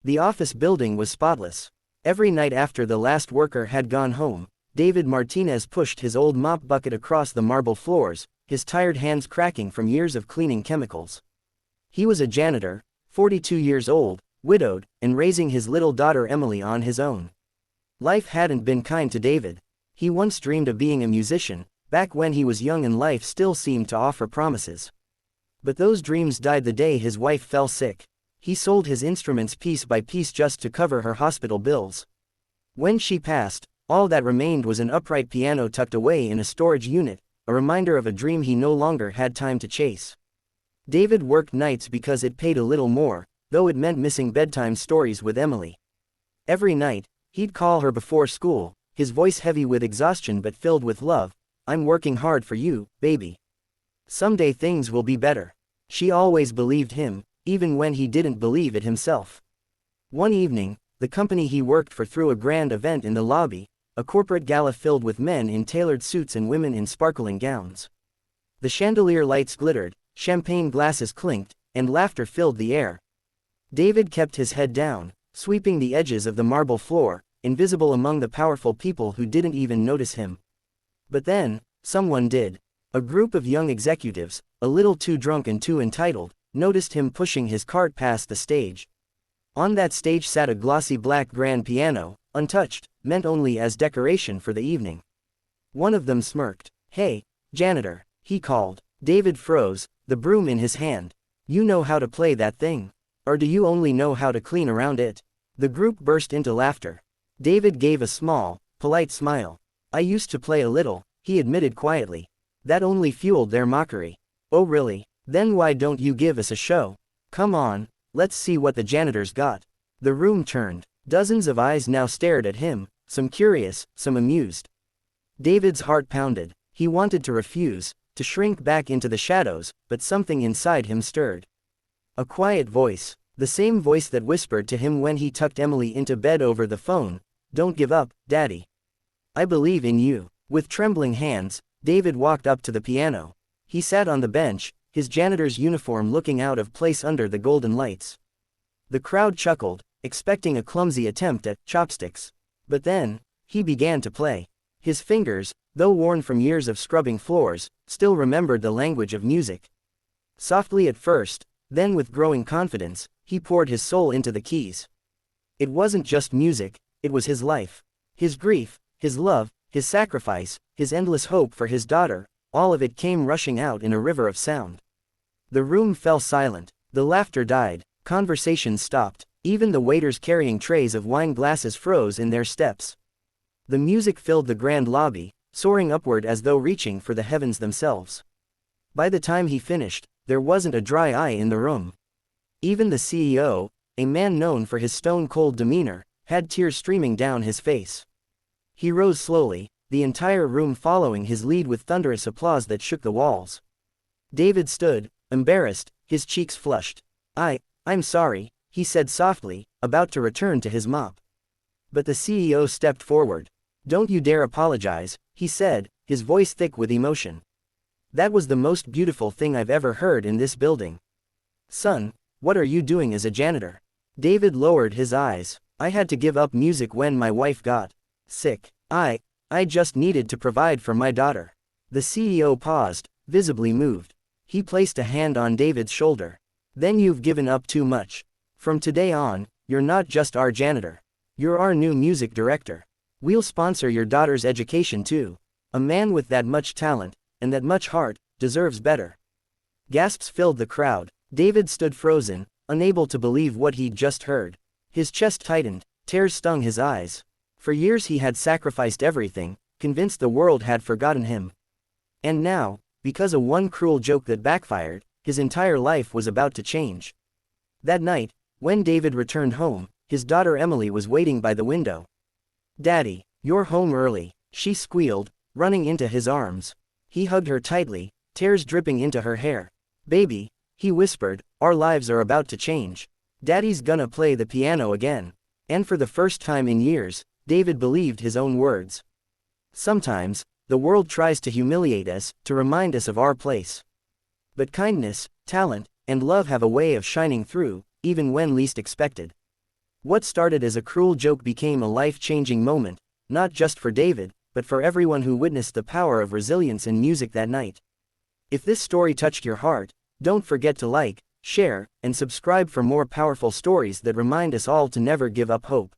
The office building was spotless. Every night after the last worker had gone home, David Martinez pushed his old mop bucket across the marble floors, his tired hands cracking from years of cleaning chemicals. He was a janitor, 42 years old, widowed, and raising his little daughter Emily on his own. Life hadn't been kind to David. He once dreamed of being a musician, back when he was young and life still seemed to offer promises. But those dreams died the day his wife fell sick. He sold his instruments piece by piece just to cover her hospital bills. When she passed, all that remained was an upright piano tucked away in a storage unit, a reminder of a dream he no longer had time to chase. David worked nights because it paid a little more, though it meant missing bedtime stories with Emily. Every night, he'd call her before school, his voice heavy with exhaustion but filled with love. "I'm working hard for you, baby. Someday things will be better." She always believed him, even when he didn't believe it himself. One evening, the company he worked for threw a grand event in the lobby, a corporate gala filled with men in tailored suits and women in sparkling gowns. The chandelier lights glittered, champagne glasses clinked, and laughter filled the air. David kept his head down, sweeping the edges of the marble floor, invisible among the powerful people who didn't even notice him. But then, someone did. A group of young executives, a little too drunk and too entitled, noticed him pushing his cart past the stage. On that stage sat a glossy black grand piano, untouched, meant only as decoration for the evening. One of them smirked. "Hey, janitor," he called. David froze, the broom in his hand. "You know how to play that thing? Or do you only know how to clean around it?" The group burst into laughter. David gave a small, polite smile. "I used to play a little," he admitted quietly. That only fueled their mockery. "Oh really? Then why don't you give us a show? Come on, let's see what the janitor's got." The room turned. Dozens of eyes now stared at him, some curious, some amused. David's heart pounded. He wanted to refuse, to shrink back into the shadows, but something inside him stirred. A quiet voice, the same voice that whispered to him when he tucked Emily into bed over the phone, "Don't give up, Daddy. I believe in you." With trembling hands, David walked up to the piano. He sat on the bench, his janitor's uniform looking out of place under the golden lights. The crowd chuckled, expecting a clumsy attempt at chopsticks. But then, he began to play. His fingers, though worn from years of scrubbing floors, still remembered the language of music. Softly at first, then with growing confidence, he poured his soul into the keys. It wasn't just music, it was his life. His grief, his love, his sacrifice, his endless hope for his daughter, all of it came rushing out in a river of sound. The room fell silent, the laughter died, conversations stopped, even the waiters carrying trays of wine glasses froze in their steps. The music filled the grand lobby, soaring upward as though reaching for the heavens themselves. By the time he finished, there wasn't a dry eye in the room. Even the CEO, a man known for his stone-cold demeanor, had tears streaming down his face. He rose slowly, the entire room following his lead with thunderous applause that shook the walls. David stood, embarrassed, his cheeks flushed. I'm sorry," he said softly, about to return to his mop. But the CEO stepped forward. "Don't you dare apologize," he said, his voice thick with emotion. "That was the most beautiful thing I've ever heard in this building. Son, what are you doing as a janitor?" David lowered his eyes. "I had to give up music when my wife got sick. I just needed to provide for my daughter." The CEO paused, visibly moved. He placed a hand on David's shoulder. "Then you've given up too much. From today on, you're not just our janitor. You're our new music director. We'll sponsor your daughter's education too." A man with that much talent, and that much heart, deserves better. Gasps filled the crowd. David stood frozen, unable to believe what he'd just heard. His chest tightened, tears stung his eyes. For years he had sacrificed everything, convinced the world had forgotten him. And now, because of one cruel joke that backfired, his entire life was about to change. That night, when David returned home, his daughter Emily was waiting by the window. "Daddy, you're home early," she squealed, running into his arms. He hugged her tightly, tears dripping into her hair. "Baby," he whispered, "our lives are about to change. Daddy's gonna play the piano again." And for the first time in years, David believed his own words. Sometimes, the world tries to humiliate us, to remind us of our place. But kindness, talent, and love have a way of shining through, even when least expected. What started as a cruel joke became a life-changing moment, not just for David, but for everyone who witnessed the power of resilience in music that night. If this story touched your heart, don't forget to like, share, and subscribe for more powerful stories that remind us all to never give up hope.